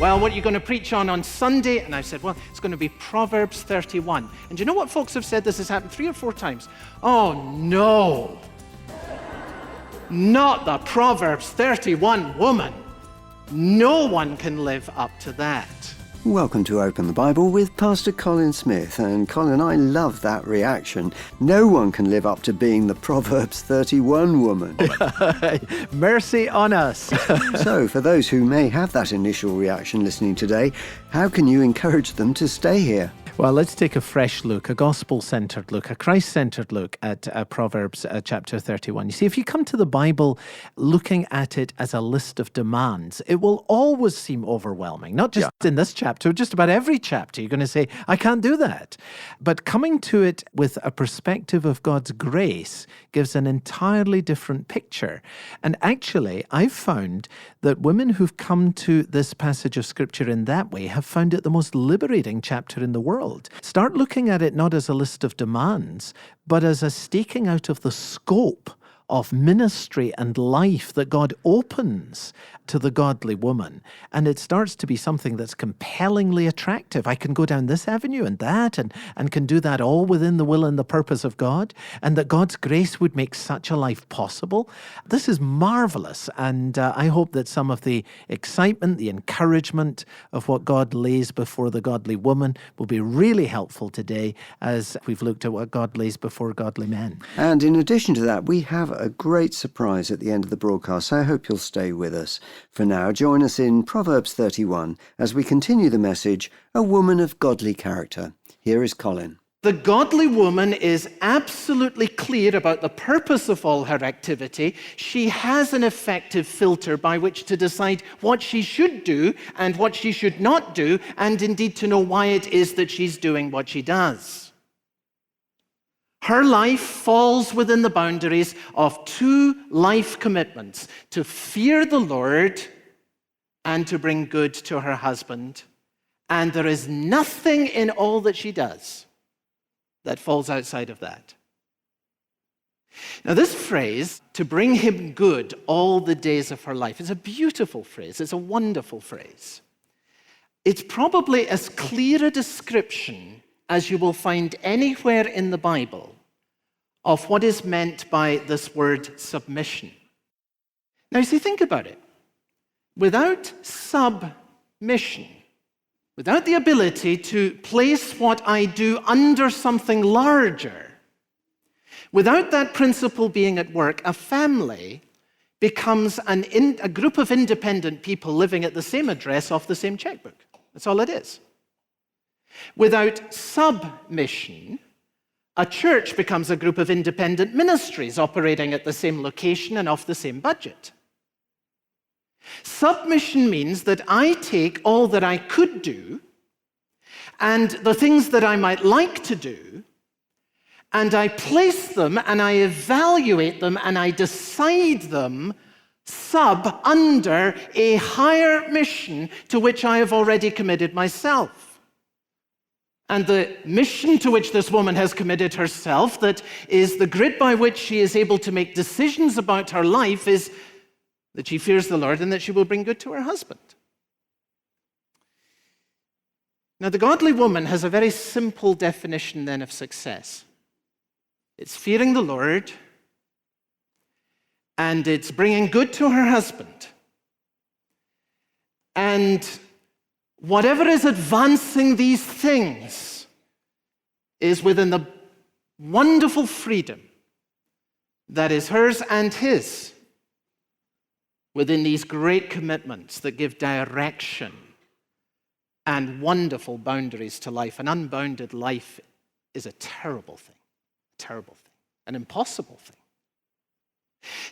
Well, what are you going to preach on Sunday? And I said, well, it's going to be Proverbs 31. And you know what folks have said? This has happened 3 or 4 times. Oh, no. Not the Proverbs 31 woman. No one can live up to that. Welcome to Open the Bible with Pastor Colin Smith. And Colin, I love that reaction. No one can live up to being the Proverbs 31 woman. Mercy on us. So, for those who may have that initial reaction listening today, how can you encourage them to stay here? Well, let's take a fresh look, a gospel-centered look, a Christ-centered look at Proverbs chapter 31. You see, if you come to the Bible looking at it as a list of demands, it will always seem overwhelming, not just in this chapter, just about every chapter. You're going to say, I can't do that. But coming to it with a perspective of God's grace gives an entirely different picture. And actually, I've found that women who've come to this passage of Scripture in that way have found it the most liberating chapter in the world. Start looking at it not as a list of demands, but as a staking out of the scope of ministry and life that God opens to the godly woman. And it starts to be something that's compellingly attractive. I can go down this avenue and that, and can do that all within the will and the purpose of God, and that God's grace would make such a life possible. This is marvelous, and I hope that some of the excitement, the encouragement of what God lays before the godly woman will be really helpful today as we've looked at what God lays before godly men. And in addition to that, we have a great surprise at the end of the broadcast, so I hope you'll stay with us. For now, join us in Proverbs 31 as we continue the message, A Woman of Godly Character. Here is Colin. The godly woman is absolutely clear about the purpose of all her activity. She has an effective filter by which to decide what she should do and what she should not do, and indeed to know why it is that she's doing what she does. Her life falls within the boundaries of 2 life commitments: to fear the Lord and to bring good to her husband. And there is nothing in all that she does that falls outside of that. Now, this phrase, to bring him good all the days of her life, is a beautiful phrase. It's a wonderful phrase. It's probably as clear a description as you will find anywhere in the Bible of what is meant by this word submission. Now, see, think about it. Without submission, without the ability to place what I do under something larger, without that principle being at work, a family becomes a group of independent people living at the same address off the same checkbook. That's all it is. Without submission, a church becomes a group of independent ministries operating at the same location and off the same budget. Submission means that I take all that I could do and the things that I might like to do, and I place them and I evaluate them and I decide them under a higher mission to which I have already committed myself. And the mission to which this woman has committed herself, that is the grid by which she is able to make decisions about her life, is that she fears the Lord and that she will bring good to her husband. Now, the godly woman has a very simple definition then of success. It's fearing the Lord, and it's bringing good to her husband. And whatever is advancing these things is within the wonderful freedom that is hers and his, within these great commitments that give direction and wonderful boundaries to life. An unbounded life is a terrible thing, an impossible thing.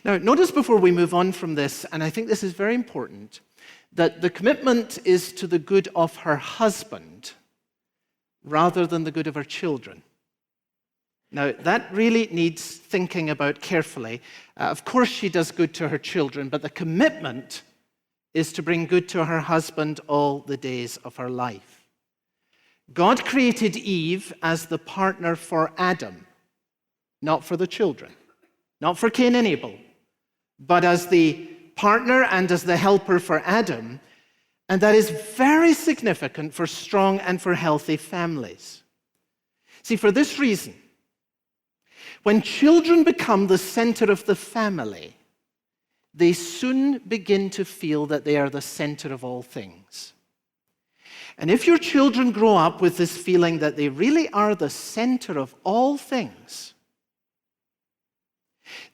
Now, notice before we move on from this, and I think this is very important, that the commitment is to the good of her husband rather than the good of her children. Now, that really needs thinking about carefully. Of course, she does good to her children, but the commitment is to bring good to her husband all the days of her life. God created Eve as the partner for Adam, not for the children, not for Cain and Abel, but as the partner and as the helper for Adam. And that is very significant for strong and for healthy families. See, for this reason, when children become the center of the family, they soon begin to feel that they are the center of all things. And if your children grow up with this feeling that they really are the center of all things,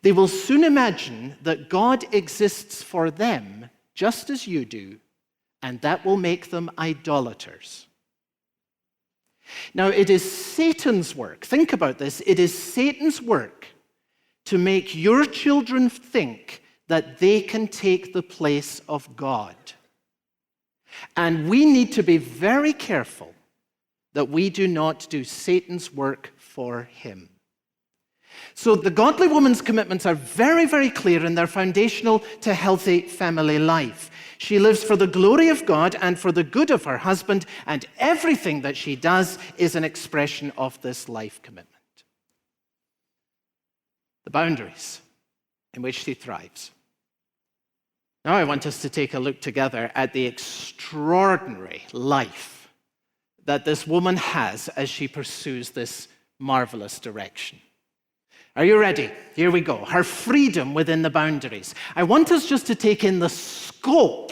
they will soon imagine that God exists for them just as you do, and that will make them idolaters. Now, it is Satan's work. Think about this. It is Satan's work to make your children think that they can take the place of God. And we need to be very careful that we do not do Satan's work for him. So the godly woman's commitments are very, very clear, and they're foundational to healthy family life. She lives for the glory of God and for the good of her husband, and everything that she does is an expression of this life commitment. The boundaries in which she thrives. Now I want us to take a look together at the extraordinary life that this woman has as she pursues this marvelous direction. Are you ready? Here we go. Her freedom within the boundaries. I want us just to take in the scope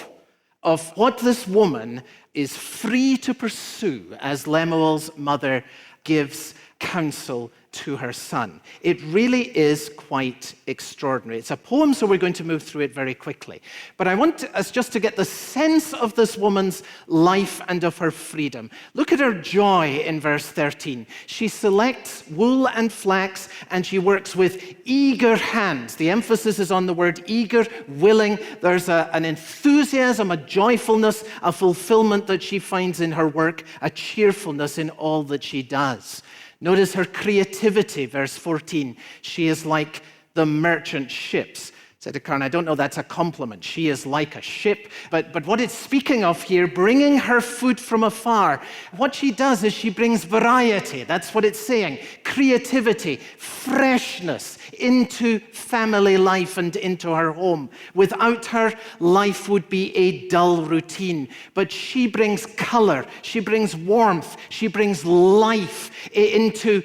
of what this woman is free to pursue as Lemuel's mother gives counsel to her son. It really is quite extraordinary. It's a poem, so we're going to move through it very quickly. But I want us just to get the sense of this woman's life and of her freedom. Look at her joy in verse 13. She selects wool and flax, and she works with eager hands. The emphasis is on the word eager, willing. There's an enthusiasm, a joyfulness, a fulfillment that she finds in her work, a cheerfulness in all that she does. Notice her creativity, verse 14. She is like the merchant ships. Said to Karen, I don't know that's a compliment. She is like a ship. But what it's speaking of here, bringing her food from afar. What she does is she brings variety. That's what it's saying. Creativity, freshness into family life and into her home. Without her, life would be a dull routine. But she brings color. She brings warmth. She brings life into,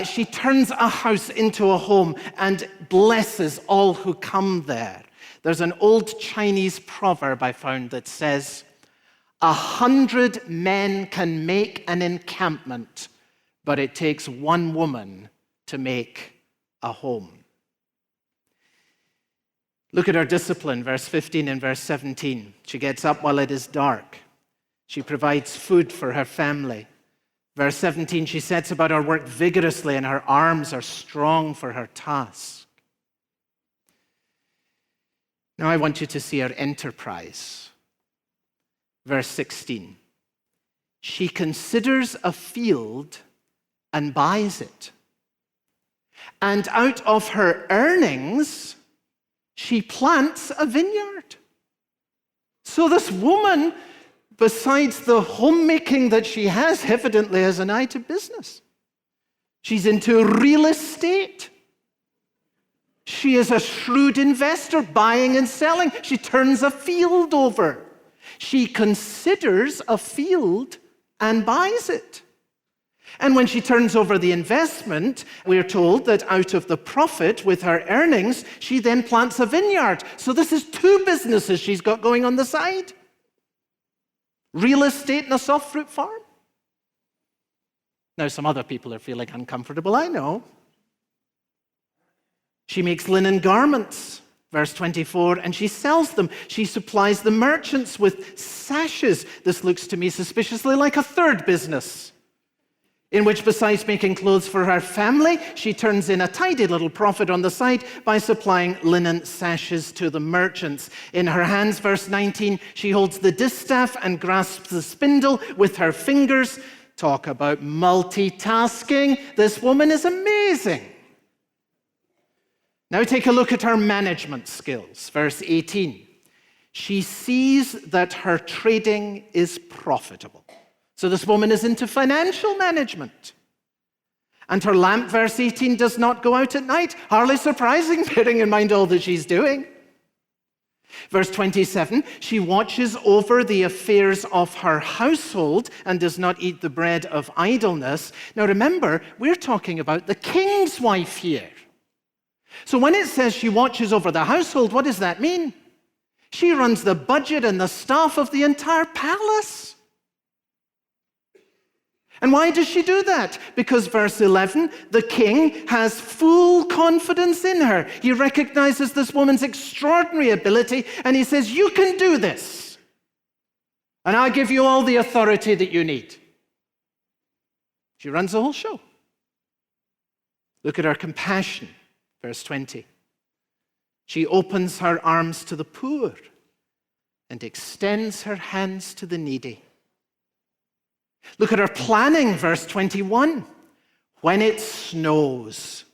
she turns a house into a home and blesses all who come there. There's an old Chinese proverb I found that says, 100 men can make an encampment, but it takes one woman to make a home. Look at her discipline, verse 15 and verse 17. She gets up while it is dark. She provides food for her family. Verse 17, she sets about her work vigorously, and her arms are strong for her task. Now I want you to see her enterprise. Verse 16. She considers a field and buys it. And out of her earnings, she plants a vineyard. So this woman, besides the homemaking that she has, evidently has an eye to business. She's into real estate. She is a shrewd investor, buying and selling. She turns a field over. She considers a field and buys it. And when she turns over the investment, we're told that out of the profit with her earnings, she then plants a vineyard. So this is two businesses she's got going on the side. Real estate and a soft fruit farm. Now some other people are feeling uncomfortable, I know. She makes linen garments, verse 24, and she sells them. She supplies the merchants with sashes. This looks to me suspiciously like a third business, in which besides making clothes for her family, she turns in a tidy little profit on the side by supplying linen sashes to the merchants. In her hands, verse 19, she holds the distaff and grasps the spindle with her fingers. Talk about multitasking. This woman is amazing. Now take a look at her management skills. Verse 18. She sees that her trading is profitable. So this woman is into financial management. And her lamp, verse 18, does not go out at night. Hardly surprising, bearing in mind all that she's doing. Verse 27, she watches over the affairs of her household and does not eat the bread of idleness. Now remember, we're talking about the king's wife here. So when it says she watches over the household, what does that mean? She runs the budget and the staff of the entire palace. And why does she do that? Because verse 11, the king has full confidence in her. He recognizes this woman's extraordinary ability, and he says, you can do this, and I'll give you all the authority that you need. She runs the whole show. Look at her compassion, verse 20. She opens her arms to the poor and extends her hands to the needy. Look at her planning, verse 21. When it snows,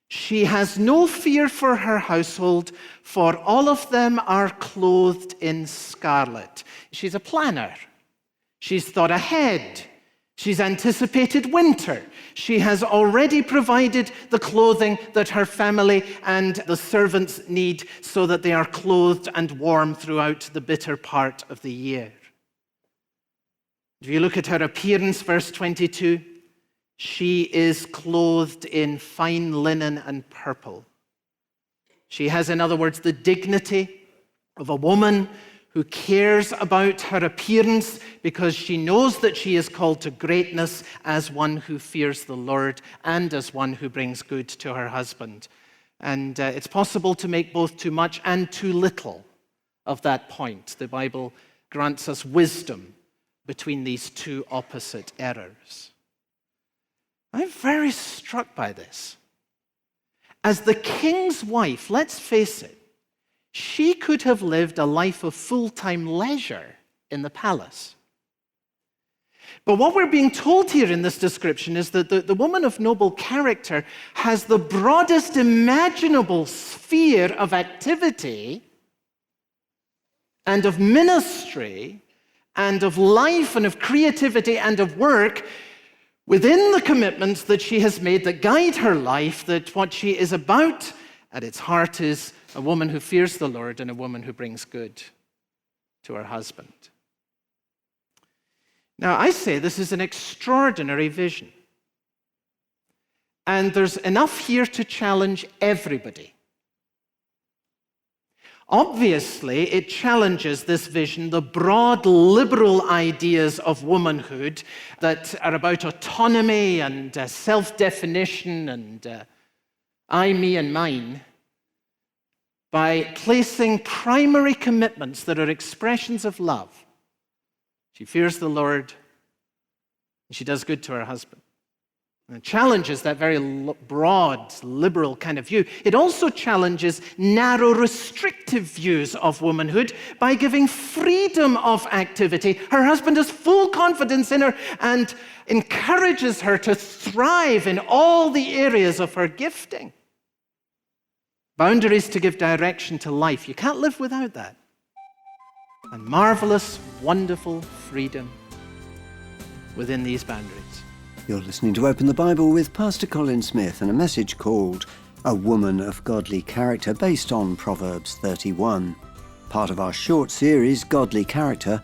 she has no fear for her household, for all of them are clothed in scarlet. She's a planner. She's thought ahead. She's anticipated winter. She has already provided the clothing that her family and the servants need so that they are clothed and warm throughout the bitter part of the year. If you look at her appearance, verse 22, she is clothed in fine linen and purple. She has, in other words, the dignity of a woman who cares about her appearance because she knows that she is called to greatness as one who fears the Lord and as one who brings good to her husband. And it's possible to make both too much and too little of that point. The Bible grants us wisdom between these two opposite errors. I'm very struck by this. As the king's wife, let's face it, she could have lived a life of full-time leisure in the palace. But what we're being told here in this description is that the woman of noble character has the broadest imaginable sphere of activity and of ministry and of life and of creativity and of work within the commitments that she has made that guide her life, that what she is about at its heart is a woman who fears the Lord and a woman who brings good to her husband. Now, I say this is an extraordinary vision. And there's enough here to challenge everybody. Obviously, it challenges this vision, the broad liberal ideas of womanhood that are about autonomy and self-definition and I, me, and mine, by placing primary commitments that are expressions of love. She fears the Lord, and she does good to her husband. And it challenges that very broad, liberal kind of view. It also challenges narrow, restrictive views of womanhood by giving freedom of activity. Her husband has full confidence in her and encourages her to thrive in all the areas of her gifting. Boundaries to give direction to life. You can't live without that. And marvelous, wonderful freedom within these boundaries. You're listening to Open the Bible with Pastor Colin Smith and a message called A Woman of Godly Character, based on Proverbs 31. Part of our short series, Godly Character.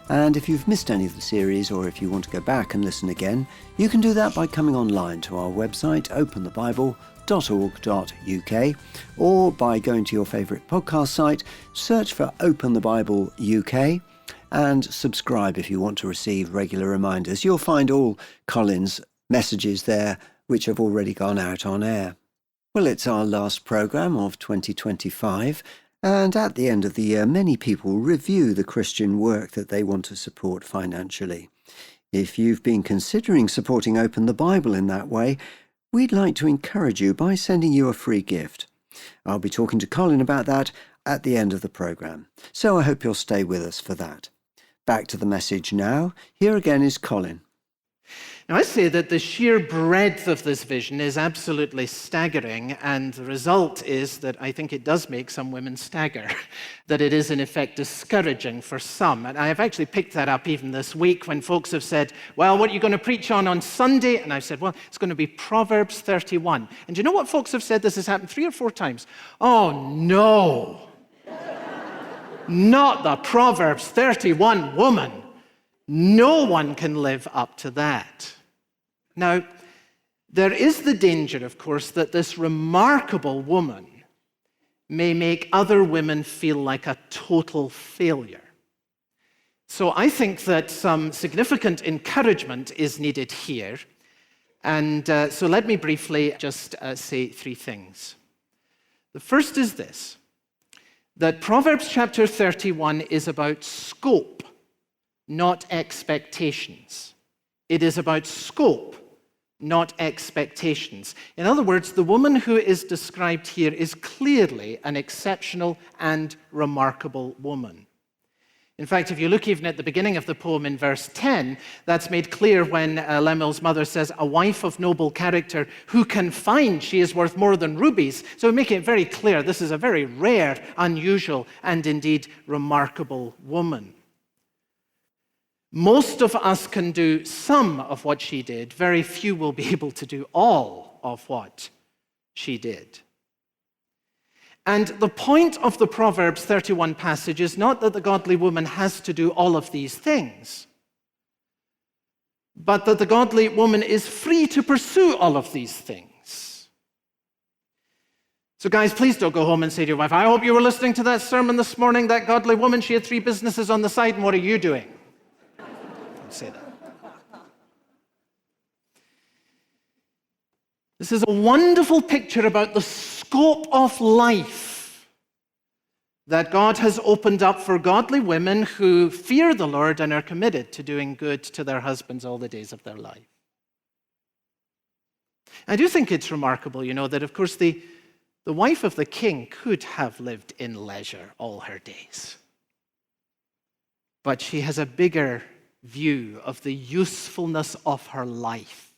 And if you've missed any of the series, or if you want to go back and listen again, you can do that by coming online to our website, openthebible.org.uk, or by going to your favourite podcast site, search for Open the Bible UK, and subscribe if you want to receive regular reminders. You'll find all Colin's messages there, which have already gone out on air. Well, it's our last programme of 2025, and at the end of the year, many people review the Christian work that they want to support financially. If you've been considering supporting Open the Bible in that way, we'd like to encourage you by sending you a free gift. I'll be talking to Colin about that at the end of the programme, so I hope you'll stay with us for that. Back to the message now. Here again is Colin. Now, I say that the sheer breadth of this vision is absolutely staggering, and the result is that I think it does make some women stagger, that it is in effect discouraging for some. And I have actually picked that up even this week when folks have said, well, what are you going to preach on Sunday? And I've said, well, it's going to be Proverbs 31. And do you know what folks have said? This has happened 3 or 4 times. Oh, no. Not the Proverbs 31 woman. No one can live up to that. Now, there is the danger, of course, that this remarkable woman may make other women feel like a total failure. So I think that some significant encouragement is needed here. And so let me briefly just say three things. The first is this, that Proverbs chapter 31 is about scope, not expectations. It is about scope, not expectations. In other words, the woman who is described here is clearly an exceptional and remarkable woman. In fact, if you look even at the beginning of the poem in verse 10, that's made clear when Lemuel's mother says, a wife of noble character, who can find she is worth more than rubies? So making it very clear, this is a very rare, unusual, and indeed remarkable woman. Most of us can do some of what she did. Very few will be able to do all of what she did. And the point of the Proverbs 31 passage is not that the godly woman has to do all of these things, but that the godly woman is free to pursue all of these things. So guys, please don't go home and say to your wife, I hope you were listening to that sermon this morning, that godly woman, she had 3 businesses on the side, and what are you doing? Don't say that. This is a wonderful picture about the scope of life that God has opened up for godly women who fear the Lord and are committed to doing good to their husbands all the days of their life. I do think it's remarkable, that of course the wife of the king could have lived in leisure all her days. But she has a bigger view of the usefulness of her life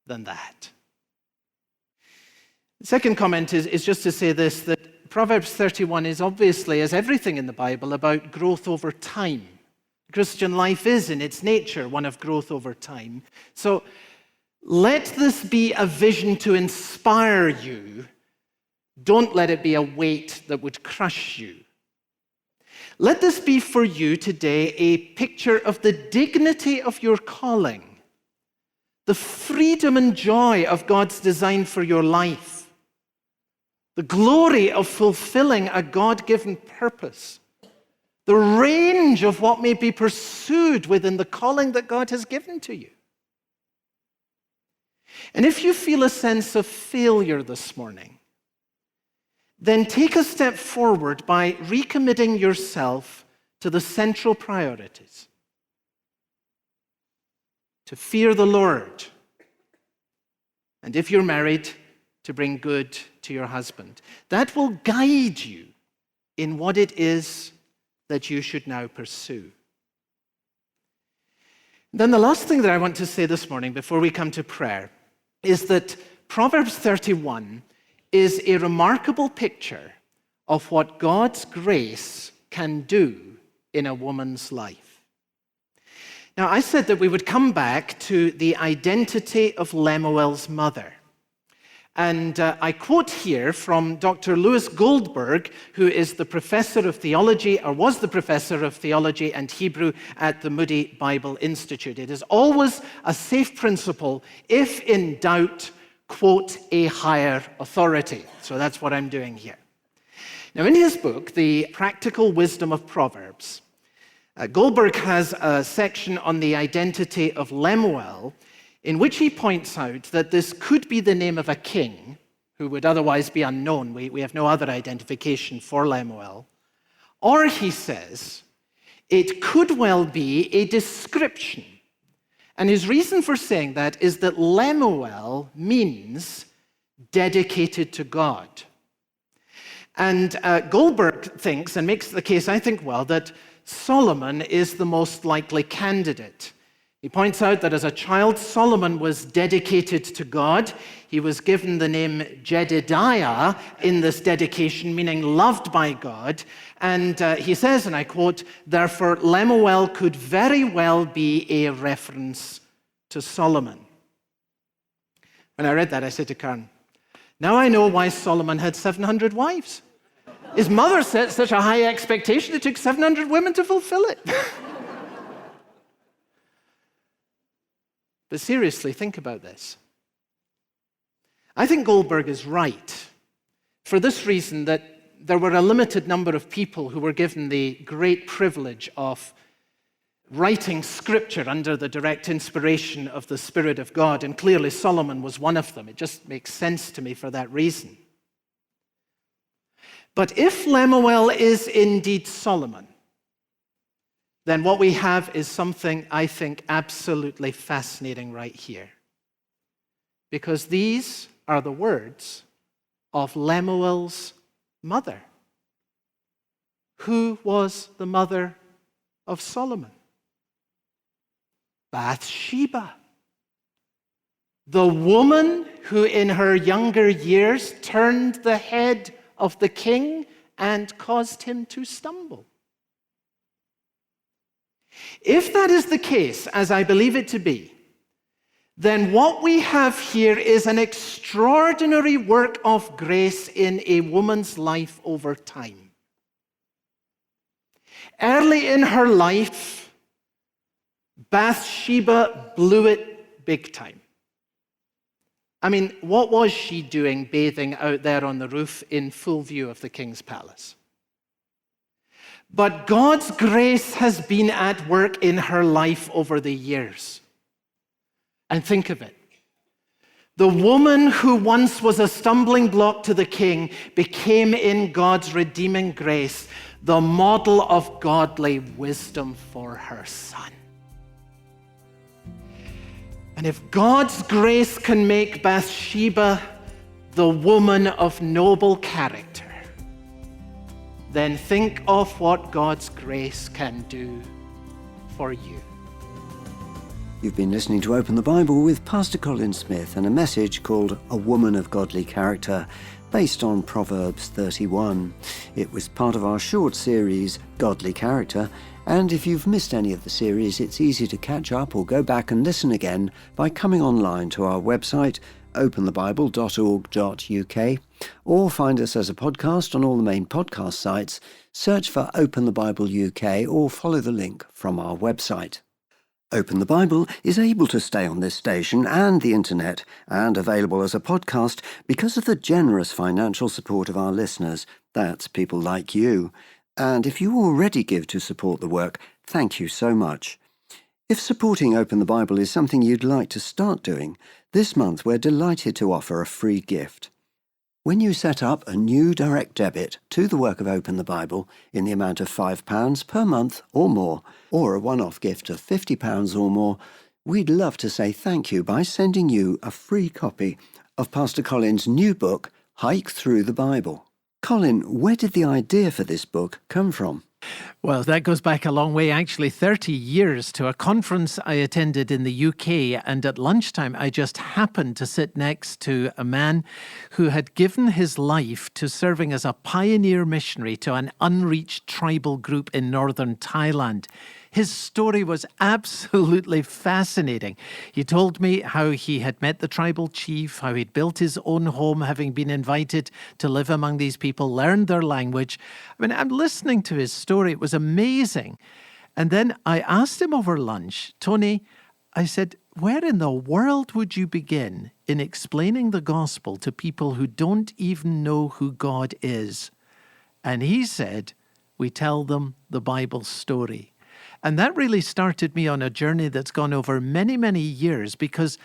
than that. The second comment is just to say this, that Proverbs 31 is obviously, as everything in the Bible, about growth over time. Christian life is, in its nature, one of growth over time. So let this be a vision to inspire you. Don't let it be a weight that would crush you. Let this be for you today a picture of the dignity of your calling, the freedom and joy of God's design for your life, the glory of fulfilling a God-given purpose, the range of what may be pursued within the calling that God has given to you. And if you feel a sense of failure this morning, then take a step forward by recommitting yourself to the central priorities. To fear the Lord, and if you're married, to bring good to your husband. That will guide you in what it is that you should now pursue. Then the last thing that I want to say this morning before we come to prayer is that Proverbs 31 is a remarkable picture of what God's grace can do in a woman's life. Now, I said that we would come back to the identity of Lemuel's mother. And I quote here from Dr. Louis Goldberg, who is the professor of theology, or was the professor of theology and Hebrew at the Moody Bible Institute. It is always a safe principle, if in doubt, quote a higher authority. So that's what I'm doing here. Now, in his book, The Practical Wisdom of Proverbs, Goldberg has a section on the identity of Lemuel, in which he points out that this could be the name of a king who would otherwise be unknown. We have no other identification for Lemuel. Or, he says, it could well be a description. And his reason for saying that is that Lemuel means dedicated to God. And Goldberg thinks, and makes the case, I think, well, that Solomon is the most likely candidate. He points out that as a child, Solomon was dedicated to God. He was given the name Jedidiah in this dedication, meaning loved by God. And he says, and I quote, therefore, Lemuel could very well be a reference to Solomon. When I read that, I said to Karen, now I know why Solomon had 700 wives. His mother set such a high expectation, it took 700 women to fulfill it. But seriously, think about this. I think Goldberg is right for this reason, that there were a limited number of people who were given the great privilege of writing scripture under the direct inspiration of the Spirit of God, and clearly Solomon was one of them. It just makes sense to me for that reason. But if Lemuel is indeed Solomon, then what we have is something I think absolutely fascinating right here. Because these are the words of Lemuel's mother. Who was the mother of Solomon? Bathsheba. The woman who in her younger years turned the head of the king and caused him to stumble. If that is the case, as I believe it to be, then what we have here is an extraordinary work of grace in a woman's life over time. Early in her life, Bathsheba blew it big time. I mean, what was she doing bathing out there on the roof in full view of the king's palace? But God's grace has been at work in her life over the years. And think of it. The woman who once was a stumbling block to the king became in God's redeeming grace the model of godly wisdom for her son. And if God's grace can make Bathsheba the woman of noble character, then think of what God's grace can do for you. You've been listening to Open the Bible with Pastor Colin Smith and a message called A Woman of Godly Character, based on Proverbs 31. It was part of our short series, Godly Character, and if you've missed any of the series, it's easy to catch up or go back and listen again by coming online to our website, openthebible.org.uk, or find us as a podcast on all the main podcast sites, search for Open the Bible UK, or follow the link from our website. Open the Bible is able to stay on this station and the internet and available as a podcast because of the generous financial support of our listeners. That's people like you. And if you already give to support the work, thank you so much. If supporting Open the Bible is something you'd like to start doing, this month we're delighted to offer a free gift. When you set up a new direct debit to the work of Open the Bible in the amount of £5 per month or more, or a one-off gift of £50 or more, we'd love to say thank you by sending you a free copy of Pastor Colin's new book, Hike Through the Bible. Colin, where did the idea for this book come from? Well, that goes back a long way, actually 30 years, to a conference I attended in the UK, and at lunchtime I just happened to sit next to a man who had given his life to serving as a pioneer missionary to an unreached tribal group in northern Thailand. His story was absolutely fascinating. He told me how he had met the tribal chief, how he'd built his own home, having been invited to live among these people, learned their language. I mean, I'm listening to his story. It was amazing. And then I asked him over lunch, Tony, I said, where in the world would you begin in explaining the gospel to people who don't even know who God is? And he said, we tell them the Bible story. And that really started me on a journey that's gone over many, many years, because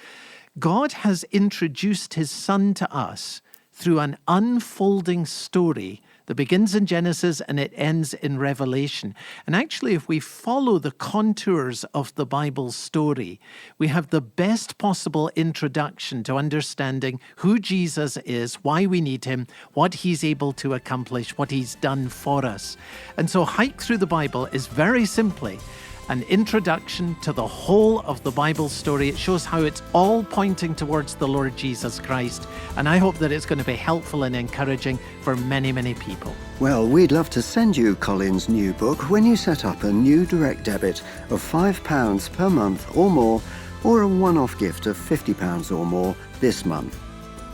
God has introduced his son to us through an unfolding story that begins in Genesis and it ends in Revelation. And actually, if we follow the contours of the Bible story, we have the best possible introduction to understanding who Jesus is, why we need him, what he's able to accomplish, what he's done for us. And so Hike Through the Bible is very simply an introduction to the whole of the Bible story. It shows how it's all pointing towards the Lord Jesus Christ. And I hope that it's going to be helpful and encouraging for many, many people. Well, we'd love to send you Colin's new book when you set up a new direct debit of £5 per month or more, or a one-off gift of £50 or more this month.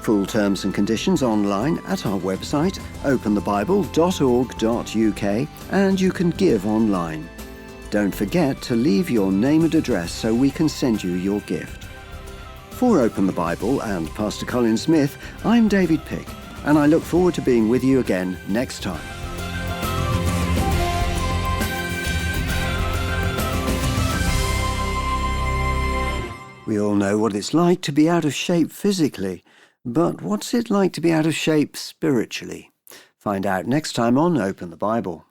Full terms and conditions online at our website, openthebible.org.uk, and you can give online. Don't forget to leave your name and address so we can send you your gift. For Open the Bible and Pastor Colin Smith, I'm David Pick, and I look forward to being with you again next time. We all know what it's like to be out of shape physically, but what's it like to be out of shape spiritually? Find out next time on Open the Bible.